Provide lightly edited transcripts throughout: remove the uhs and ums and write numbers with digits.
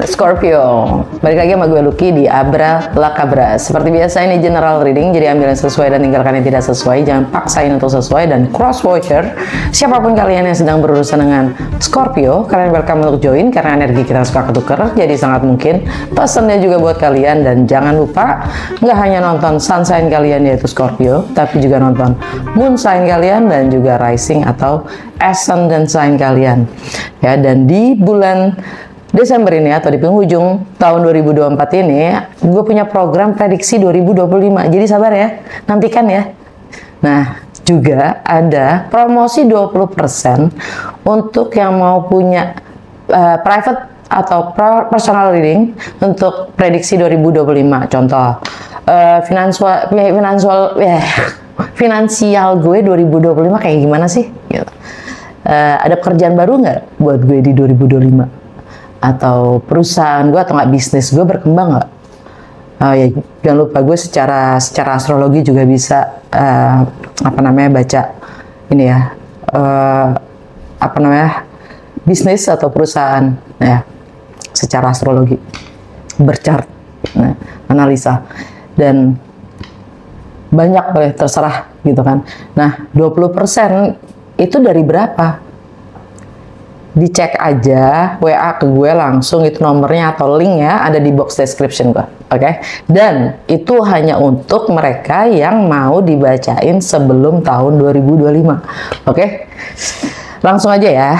Scorpio, balik lagi sama gue Lucky di Abra Lakabra. Seperti biasa ini general reading, jadi ambil yang sesuai dan tinggalkan yang tidak sesuai. Jangan paksain untuk sesuai dan cross watcher. Siapapun kalian yang sedang berurusan dengan Scorpio, kalian welcome untuk join karena energi kita suka ketuker. Jadi sangat mungkin pesannya juga buat kalian, dan jangan lupa nggak hanya nonton sun sign kalian yaitu Scorpio, tapi juga nonton moon sign kalian dan juga rising atau ascendant sign kalian. Ya, dan di bulan Desember ini atau di penghujung tahun 2024 ini, gue punya program prediksi 2025. Jadi sabar ya, nantikan ya. Nah, juga ada promosi 20% untuk yang mau punya private atau personal reading untuk prediksi 2025. Contoh, finansial gue 2025 kayak gimana sih? Gitu. Ada pekerjaan baru nggak buat gue di 2025? Atau perusahaan gue atau nggak bisnis gue berkembang nggak? Ya, jangan lupa gue secara astrologi juga bisa baca ini ya, bisnis atau perusahaan ya secara astrologi, berchart, analisa, dan banyak boleh terserah gitu kan. Nah, 20% itu dari berapa? Dicek aja WA ke gue langsung, itu nomornya atau linknya ada di box description gue, oke? Dan itu hanya untuk mereka yang mau dibacain sebelum tahun 2025, oke? Langsung aja ya,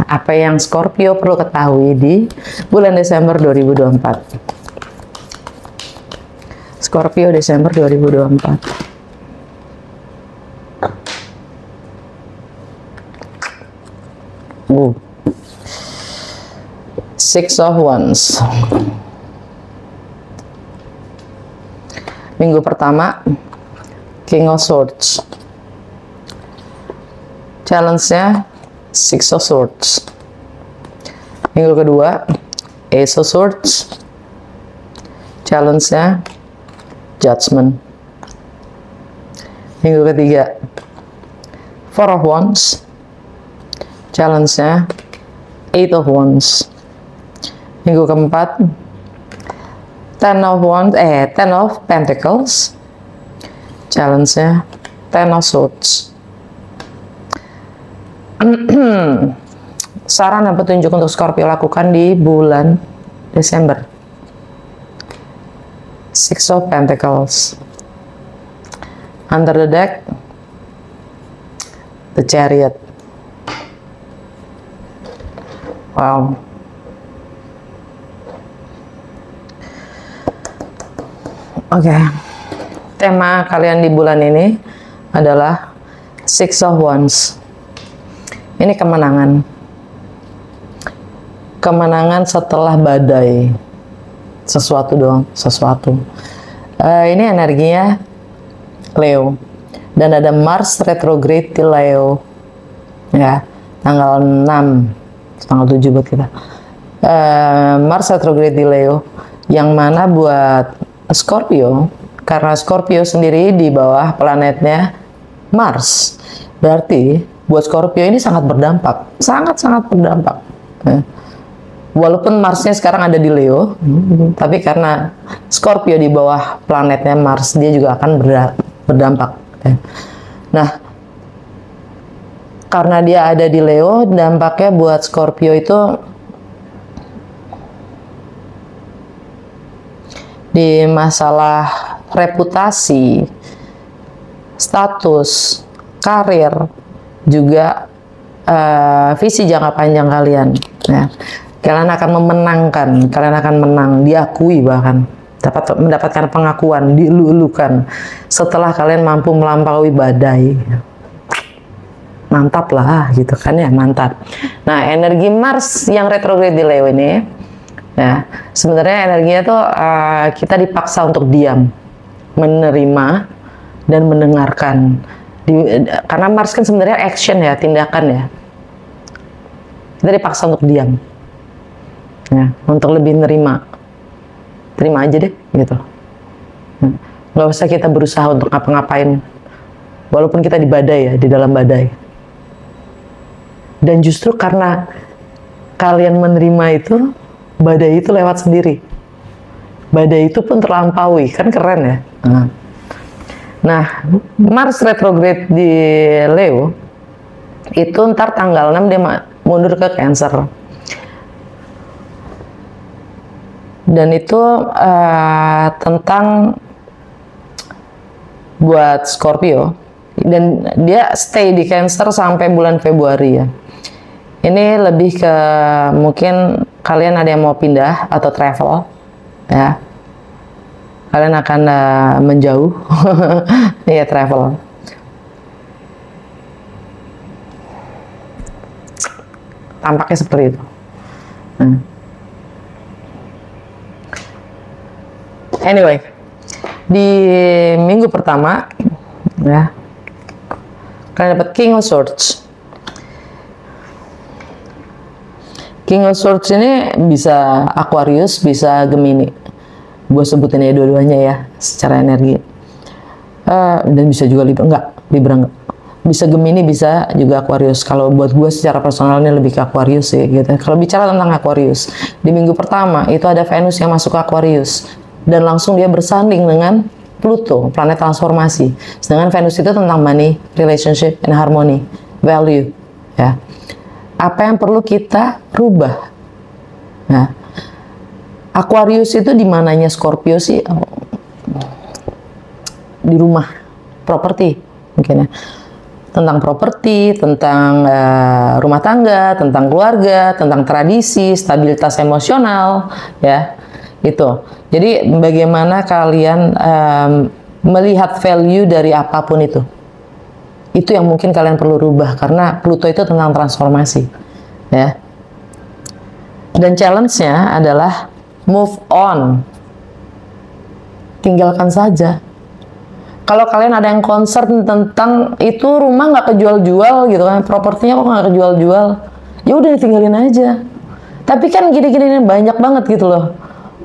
apa yang Scorpio perlu ketahui di bulan Desember 2024. Scorpio Desember 2024. Six of Wands. Minggu pertama, King of Swords. Challenge-nya Six of Swords. Minggu kedua, Ace of Swords. Challenge-nya Judgment. Minggu ketiga, Four of Wands. Challenge-nya Eight of Wands. Minggu keempat, Ten of Pentacles. Challenge-nya Ten of Swords. Saran dan petunjuk untuk Scorpio lakukan di bulan Desember. Six of Pentacles. Under the deck, the Chariot. Wow. Oke. Tema kalian di bulan ini adalah Six of Wands. Ini kemenangan. Kemenangan setelah badai. Sesuatu dong, sesuatu. Ini energinya Leo. Dan ada Mars retrograde di Leo. Ya, tanggal 6. Tanggal 7 buat kita. Mars retrograde di Leo, yang mana buat Scorpio, karena Scorpio sendiri di bawah planetnya Mars, berarti buat Scorpio ini sangat berdampak, sangat berdampak. Walaupun Marsnya sekarang ada di Leo, tapi karena Scorpio di bawah planetnya Mars, dia juga akan berdampak. Nah, karena dia ada di Leo, dampaknya buat Scorpio itu di masalah reputasi, status, karir, juga visi jangka panjang kalian. Ya. Kalian akan memenangkan, kalian akan menang, diakui bahkan, mendapatkan pengakuan, dielu-elukan setelah kalian mampu melampaui badai. Mantap lah gitu kan ya, mantap. Nah, energi Mars yang retrograde di Leo ini, ya sebenarnya energinya tuh kita dipaksa untuk diam, menerima dan mendengarkan. Karena Mars kan sebenarnya action ya, tindakan ya. Kita dipaksa untuk diam, ya, untuk lebih terima aja deh gitu. Nggak usah kita berusaha untuk ngapa-ngapain, walaupun kita di badai ya, di dalam badai. Dan justru karena kalian menerima itu, badai itu lewat sendiri. Badai itu pun terlampaui, kan keren ya. Nah, Mars retrograde di Leo itu ntar tanggal 6 dia mundur ke Cancer. Dan itu tentang buat Scorpio, dan dia stay di Cancer sampai bulan Februari ya. Ini lebih ke mungkin kalian ada yang mau pindah atau travel ya, kalian akan menjauh ya, travel. Tampaknya seperti itu. Anyway, di minggu pertama ya, kalian dapat King of Swords. King of Swords ini bisa Aquarius, bisa Gemini. Gue sebutin ya dua-duanya ya, secara energi. Dan bisa juga Libra, enggak. Bisa Gemini, bisa juga Aquarius. Kalau buat gue secara personalnya lebih ke Aquarius sih gitu. Kalau bicara tentang Aquarius, di minggu pertama itu ada Venus yang masuk ke Aquarius. Dan langsung dia bersanding dengan Pluto, planet transformasi. Sedangkan Venus itu tentang money, relationship, and harmony, value. Ya. Apa yang perlu kita rubah? Nah, Aquarius itu di mananya Scorpio sih? Di rumah, properti mungkin ya. Tentang properti, tentang rumah tangga, tentang keluarga, tentang tradisi, stabilitas emosional, ya. Itu. Jadi bagaimana kalian melihat value dari apapun itu. Itu yang mungkin kalian perlu rubah, karena Pluto itu tentang transformasi, ya. Dan challenge-nya adalah move on. Tinggalkan saja. Kalau kalian ada yang concern tentang itu rumah nggak kejual-jual gitu kan, propertinya kok nggak kejual-jual, ya udah ditinggalin aja. Tapi kan gini-gini banyak banget gitu loh.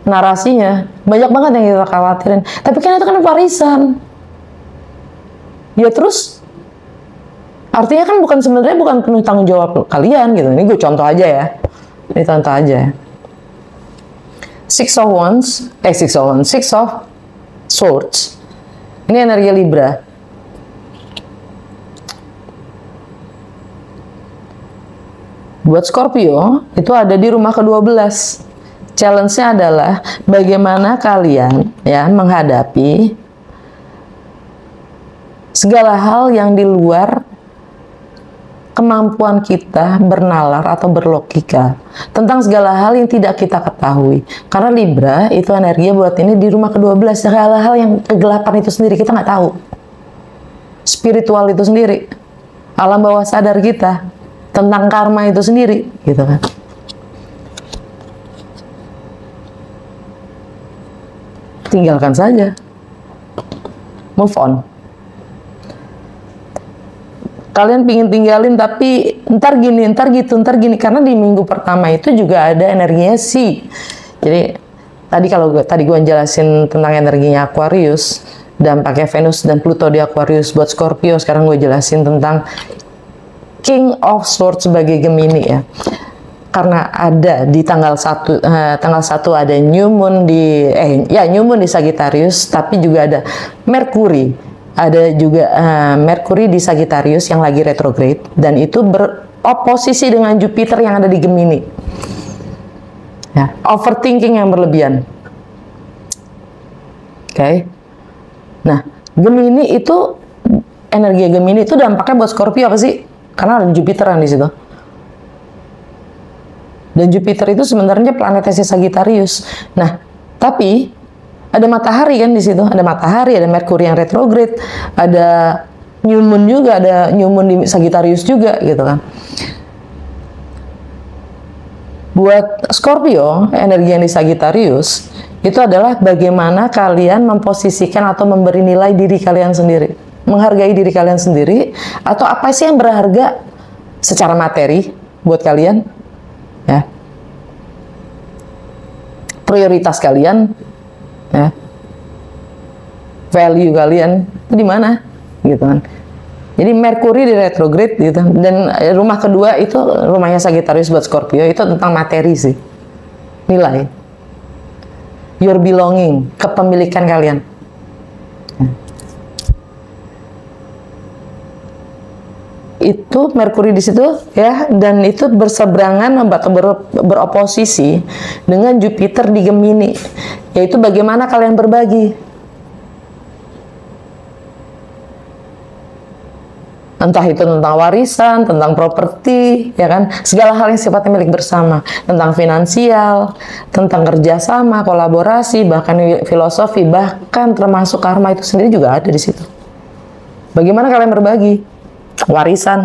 Narasinya banyak banget yang kita khawatirin, tapi kan itu kan warisan ya, terus artinya kan sebenarnya bukan penuh tanggung jawab kalian gitu. Ini gue contoh aja ya, ini contoh aja. Six of Swords ini energi Libra. Buat Scorpio itu ada di rumah ke-12. Challenge-nya adalah bagaimana kalian ya menghadapi segala hal yang di luar kemampuan kita bernalar atau berlogika, tentang segala hal yang tidak kita ketahui. Karena Libra itu energinya buat ini di rumah ke-12, segala hal yang kegelapan itu sendiri kita nggak tahu. Spiritual itu sendiri, alam bawah sadar kita, tentang karma itu sendiri, gitu kan. Tinggalkan saja, move on. Kalian pingin tinggalin tapi ntar gini, ntar gitu, ntar gini, karena di minggu pertama itu juga ada energinya sih. Jadi tadi gue jelasin tentang energinya Aquarius dan pakai Venus dan Pluto di Aquarius buat Scorpio. Sekarang gue jelasin tentang King of Swords sebagai Gemini ya. Karena ada di tanggal 1 ada new moon di Sagittarius, tapi juga ada Mercury. Ada juga Mercury di Sagittarius yang lagi retrograde, dan itu beroposisi dengan Jupiter yang ada di Gemini. Ya, overthinking yang berlebihan. Oke. Nah, Gemini itu energi Gemini itu dampaknya buat Scorpio apa sih? Karena ada Jupiter yang di situ. Dan Jupiter itu sebenarnya planetnya si Sagittarius. Nah, tapi ada matahari kan di situ, ada matahari, ada Mercury yang retrograde, ada new moon juga, ada new moon di Sagittarius juga gitu kan. Buat Scorpio, energi yang di Sagittarius itu adalah bagaimana kalian memposisikan atau memberi nilai diri kalian sendiri, menghargai diri kalian sendiri, atau apa sih yang berharga secara materi buat kalian, ya. Prioritas kalian, ya. Value kalian itu di mana, gitu kan. Jadi Merkuri di retrograde gitu. Dan rumah kedua itu rumahnya Sagittarius buat Scorpio itu tentang materi sih. Nilai. Your belonging, kepemilikan kalian. Itu Merkuri di situ ya, dan itu berseberangan atau beroposisi dengan Jupiter di Gemini, yaitu bagaimana kalian berbagi. Entah itu tentang warisan, tentang properti, ya kan, segala hal yang sifatnya milik bersama, tentang finansial, tentang kerjasama, kolaborasi, bahkan filosofi, bahkan termasuk karma itu sendiri juga ada di situ. Bagaimana kalian berbagi warisan.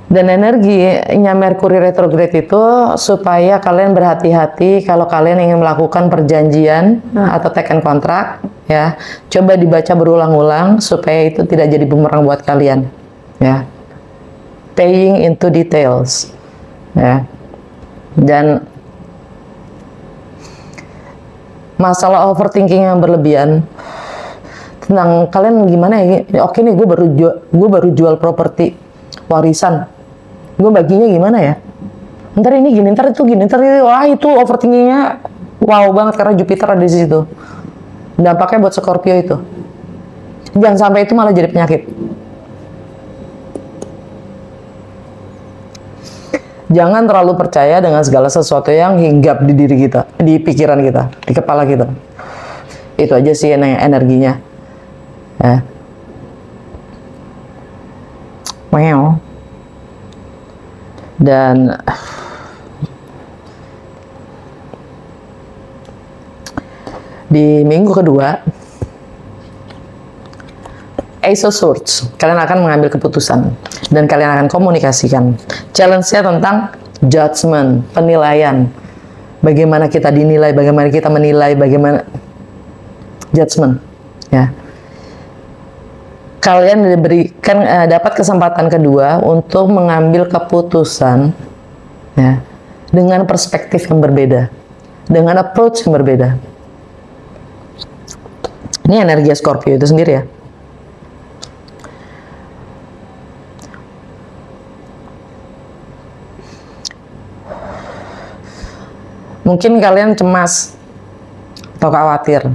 Dan energinya Merkuri retrograde itu supaya kalian berhati-hati kalau kalian ingin melakukan perjanjian atau taken kontrak, ya. Coba dibaca berulang-ulang supaya itu tidak jadi bumerang buat kalian, ya. Paying into details, ya. Dan masalah overthinking yang berlebihan tentang kalian gimana ya, oke nih gue baru jual properti warisan, gue baginya gimana ya, ntar ini gini, ntar itu gini, ntar ini, wah itu overthinkingnya wow banget karena Jupiter ada di situ. Dampaknya buat Scorpio itu, jangan sampai itu malah jadi penyakit. Jangan terlalu percaya dengan segala sesuatu yang hinggap di diri kita, di pikiran kita, di kepala kita. Itu aja sih energinya. Ya. Wow. Dan di minggu kedua, Ace of Swords, kalian akan mengambil keputusan dan kalian akan komunikasikan. Challenge-nya tentang judgment, penilaian. Bagaimana kita dinilai, bagaimana kita menilai, bagaimana judgment. Ya. Kalian diberikan dapat kesempatan kedua untuk mengambil keputusan, ya, dengan perspektif yang berbeda, dengan approach yang berbeda. Ini energi Scorpio itu sendiri ya. Mungkin kalian cemas atau khawatir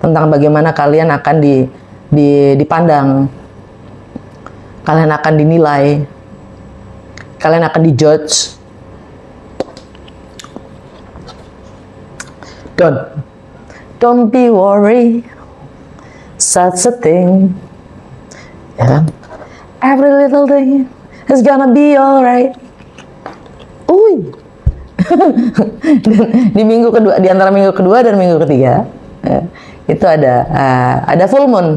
tentang bagaimana kalian akan dipandang, kalian akan dinilai, kalian akan dijudge. Don't be worried, such a thing. Ya kan? Every little thing is gonna be alright. Di minggu kedua, di antara minggu kedua dan minggu ketiga, itu ada full moon,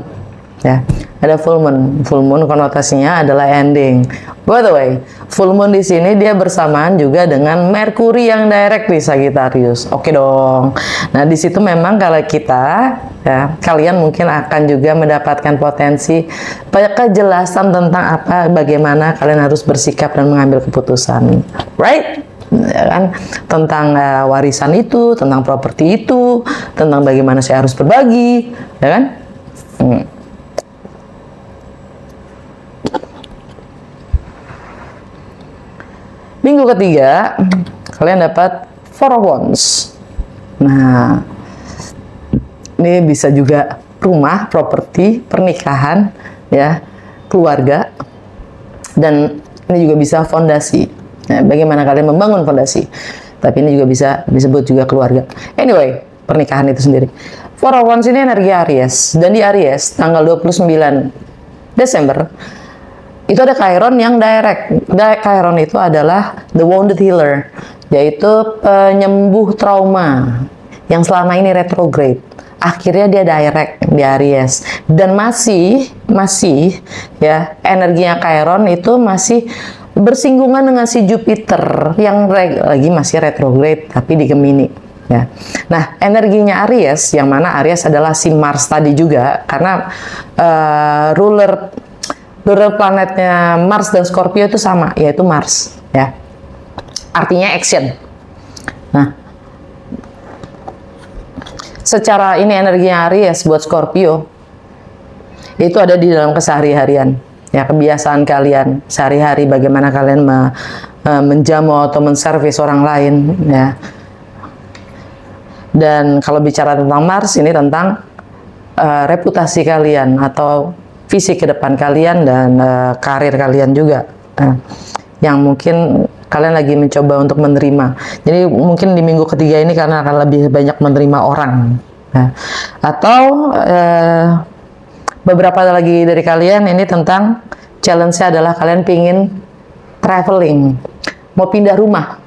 ya, ada full moon. Full moon konotasinya adalah ending. By the way, full moon di sini dia bersamaan juga dengan Merkuri yang direct di Sagittarius. Oke dong. Nah di situ memang kalau kita, ya, kalian mungkin akan juga mendapatkan potensi kejelasan tentang bagaimana kalian harus bersikap dan mengambil keputusan, right? Ya kan, tentang warisan itu, tentang properti itu, tentang bagaimana saya harus berbagi, ya kan? Minggu ketiga, kalian dapat Four of Wands. Nah, ini bisa juga rumah, properti, pernikahan, ya, keluarga, dan ini juga bisa fondasi. Nah, bagaimana kalian membangun fondasi, tapi ini juga bisa disebut juga keluarga. Anyway, pernikahan itu sendiri. Four of Wands ini energi Aries, dan di Aries tanggal 29 Desember itu ada Chiron yang direct. Chiron itu adalah the wounded healer, yaitu penyembuh trauma yang selama ini retrograde. Akhirnya dia direct di Aries, dan masih ya, energinya Chiron itu masih bersinggungan dengan si Jupiter yang lagi masih retrograde tapi di Gemini, ya. Nah, energinya Aries, yang mana Aries adalah si Mars tadi juga, karena ruler planetnya Mars dan Scorpio itu sama, yaitu Mars, ya. Artinya action. Nah, secara ini energinya Aries buat Scorpio itu ada di dalam kesehari-harian ya, kebiasaan kalian sehari-hari, bagaimana kalian menjamu atau menservis orang lain ya. Dan kalau bicara tentang Mars, ini tentang reputasi kalian atau visi ke depan kalian dan karir kalian juga, yang mungkin kalian lagi mencoba untuk menerima. Jadi mungkin di minggu ketiga ini karena akan lebih banyak menerima orang, atau beberapa lagi dari kalian ini tentang challenge-nya adalah kalian pingin traveling, mau pindah rumah.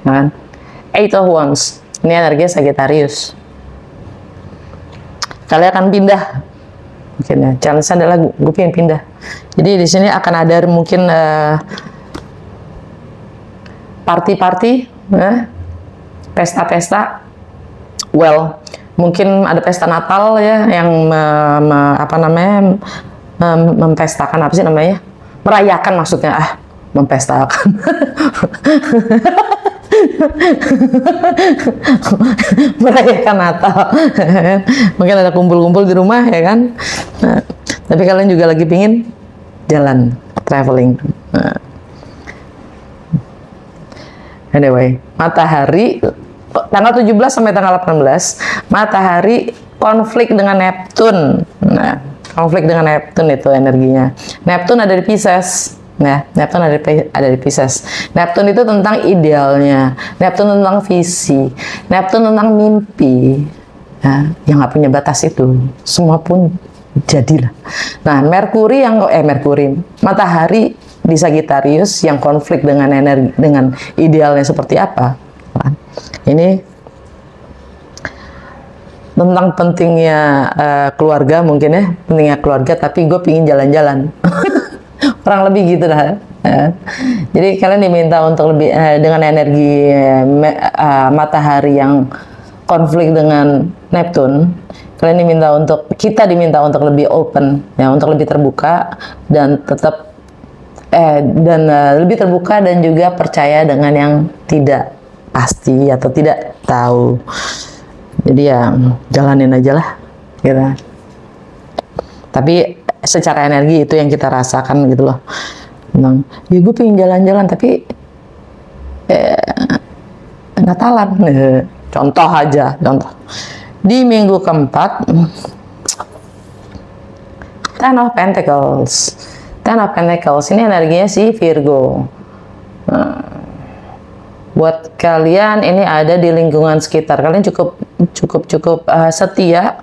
Kan? Eight of Wands, ini energi Sagittarius. Kalian akan pindah, mungkin ya. Challenge-nya adalah gue pengen pindah. Jadi di sini akan ada mungkin party-party, pesta-pesta. Well, mungkin ada pesta Natal ya, yang mempestakan, apa sih namanya? Merayakan maksudnya, mempestakan. Merayakan Natal. Mungkin ada kumpul-kumpul di rumah ya kan. Nah, tapi kalian juga lagi pingin jalan, traveling. Anyway, matahari tanggal 17 sampai tanggal 18, matahari konflik dengan Neptun. Nah, konflik dengan Neptun itu energinya. Neptun ada di Pisces. Nah, Neptun ada di Pisces. Neptun itu tentang idealnya. Neptun tentang visi. Neptun tentang mimpi. Nah, yang nggak punya batas itu, semua pun jadilah. Nah, Merkuri matahari di Sagittarius yang konflik dengan energi, dengan idealnya seperti apa. Ini tentang pentingnya keluarga mungkin ya, pentingnya keluarga, tapi gue pingin jalan-jalan. Kurang lebih gitu dah. Jadi kalian diminta untuk lebih dengan energi matahari yang konflik dengan Neptun, kita diminta untuk lebih open ya, untuk lebih terbuka dan tetap lebih terbuka dan juga percaya dengan yang tidak pasti atau tidak tahu. Jadi ya jalanin aja lah gitu. Tapi secara energi itu yang kita rasakan gitu loh. Ya gue pengen jalan-jalan tapi Natalan. Contoh di minggu keempat, Ten of Pentacles. Ten of Pentacles ini energinya si Virgo. Buat kalian ini ada di lingkungan sekitar kalian cukup setia,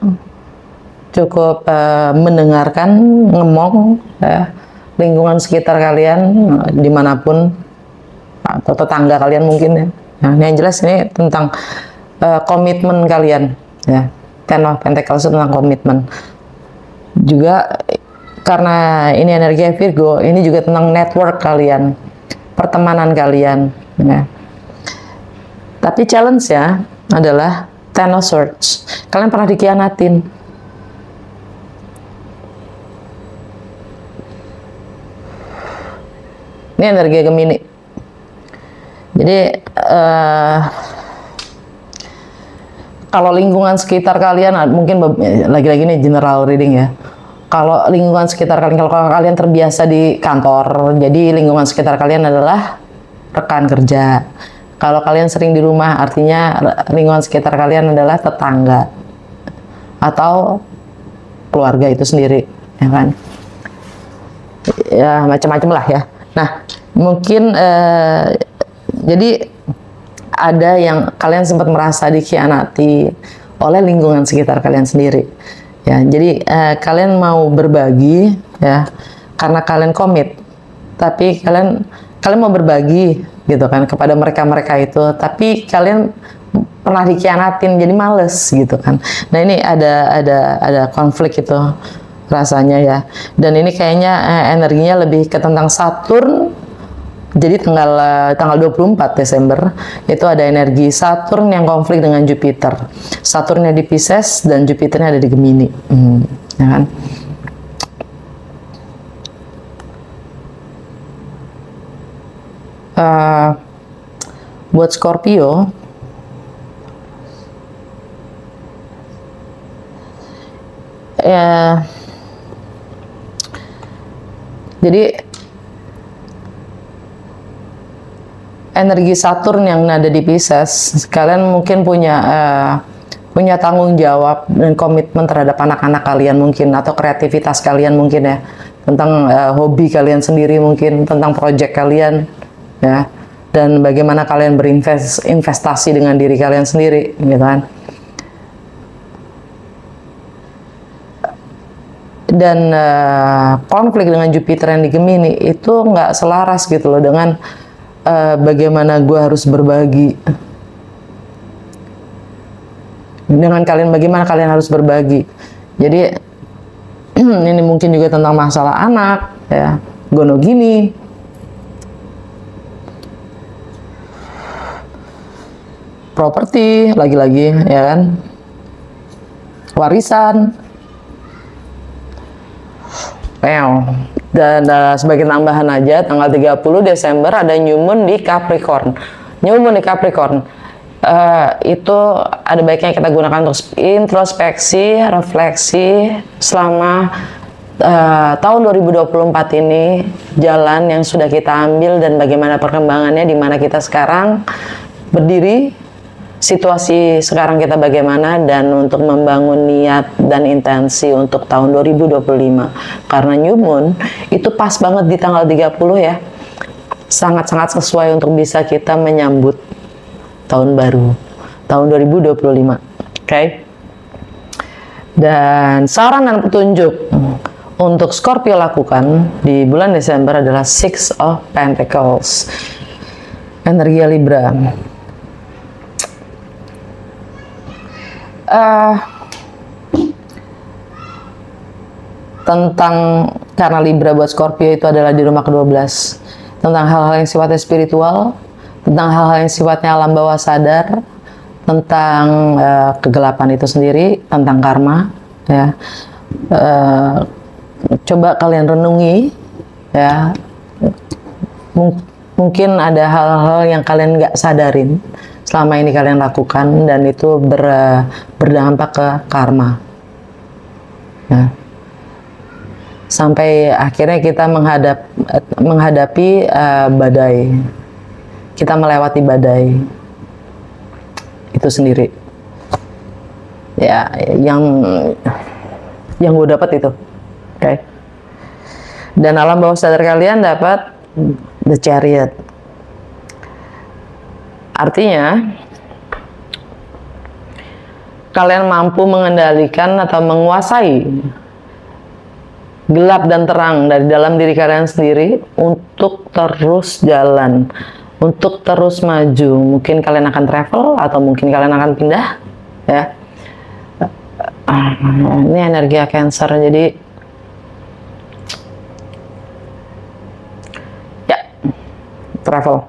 cukup mendengarkan, ngomong lingkungan sekitar kalian dimanapun, atau tetangga kalian mungkin ya. Nah, yang jelas ini tentang komitmen kalian ya. Ten of Pentacles itu tentang komitmen juga, karena ini energi Virgo, ini juga tentang network kalian, pertemanan kalian ya. Tapi challenge ya adalah Ten of Swords. Kalian pernah dikhianatin. Ini energi Gemini. Jadi kalau lingkungan sekitar kalian, mungkin lagi-lagi nih general reading ya. Kalau lingkungan sekitar kalian, kalau kalian terbiasa di kantor, jadi lingkungan sekitar kalian adalah rekan kerja. Kalau kalian sering di rumah, artinya lingkungan sekitar kalian adalah tetangga atau keluarga itu sendiri, ya kan? Ya macam-macam lah ya. Nah, mungkin jadi ada yang kalian sempat merasa dikhianati oleh lingkungan sekitar kalian sendiri. Ya, jadi kalian mau berbagi ya, karena kalian komit, tapi kalian mau berbagi gitu kan kepada mereka itu, tapi kalian pernah dikhianatin jadi males gitu kan. Nah, ini ada konflik itu rasanya ya. Dan ini kayaknya energinya lebih ke tentang Saturn. Jadi tanggal 24 Desember itu ada energi Saturn yang konflik dengan Jupiter. Saturnnya di Pisces dan Jupiternya ada di Gemini. Ya kan? buat Scorpio, ya, jadi energi Saturn yang ada di Pisces, kalian mungkin punya tanggung jawab dan komitmen terhadap anak-anak kalian mungkin, atau kreativitas kalian mungkin ya, tentang hobi kalian sendiri mungkin, tentang project kalian ya, dan bagaimana kalian berinvestasi dengan diri kalian sendiri gitu kan. Dan konflik dengan Jupiter yang di Gemini itu nggak selaras gitu loh dengan bagaimana gue harus berbagi dengan kalian, bagaimana kalian harus berbagi. Jadi ini mungkin juga tentang masalah anak ya, gono gini, properti lagi-lagi ya kan, warisan. Dan sebagai tambahan aja, tanggal 30 Desember ada New Moon di Capricorn. New Moon di Capricorn itu ada baiknya kita gunakan untuk introspeksi, refleksi selama tahun 2024 ini, jalan yang sudah kita ambil dan bagaimana perkembangannya, di mana kita sekarang berdiri, situasi sekarang kita bagaimana, dan untuk membangun niat dan intensi untuk tahun 2025. Karena New Moon itu pas banget di tanggal 30 ya, sangat-sangat sesuai untuk bisa kita menyambut tahun baru, tahun 2025. Oke? Dan saran dan petunjuk untuk Scorpio lakukan di bulan Desember adalah Six of Pentacles, energi Libra. Tentang, karena Libra buat Scorpio itu adalah di rumah ke-12, tentang hal-hal yang sifatnya spiritual, tentang hal-hal yang sifatnya alam bawah sadar, tentang kegelapan itu sendiri, tentang karma ya. Coba kalian renungi ya, mungkin ada hal-hal yang kalian nggak sadarin selama ini kalian lakukan, dan itu berdampak ke karma ya. Sampai akhirnya kita menghadapi badai, kita melewati badai itu sendiri ya, yang gue dapat itu. Oke. Dan alam bawah sadar kalian dapat The Chariot. Artinya kalian mampu mengendalikan atau menguasai gelap dan terang dari dalam diri kalian sendiri untuk terus jalan, untuk terus maju. Mungkin kalian akan travel atau mungkin kalian akan pindah ya. Ini energi Cancer, jadi ya, travel.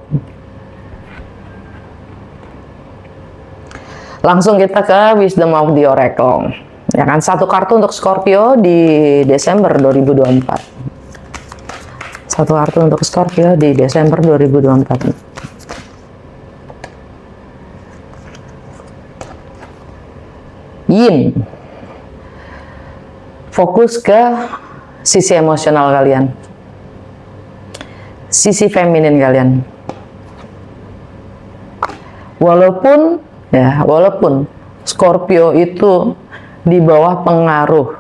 Langsung kita ke Wisdom of the Oracle. Ya kan, satu kartu untuk Scorpio di Desember 2024. Satu kartu untuk Scorpio di Desember 2024. Yin. Fokus ke sisi emosional kalian, sisi feminin kalian. Walaupun Scorpio itu di bawah pengaruh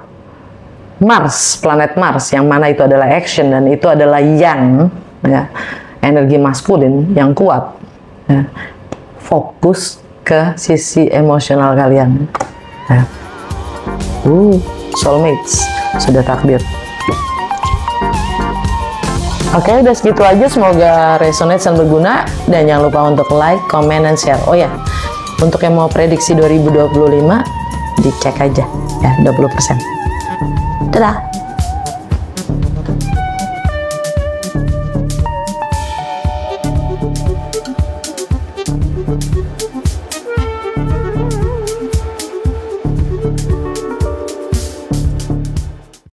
Mars, planet Mars, yang mana itu adalah action dan itu adalah yang ya, energi maskulin yang kuat ya. Fokus ke sisi emosional kalian ya. Soulmates, sudah takdir. Oke, udah segitu aja, semoga resonate dan berguna, dan jangan lupa untuk like, comment, dan share. Oh ya, untuk yang mau prediksi 2025 dicek aja ya, 20%. Dadah.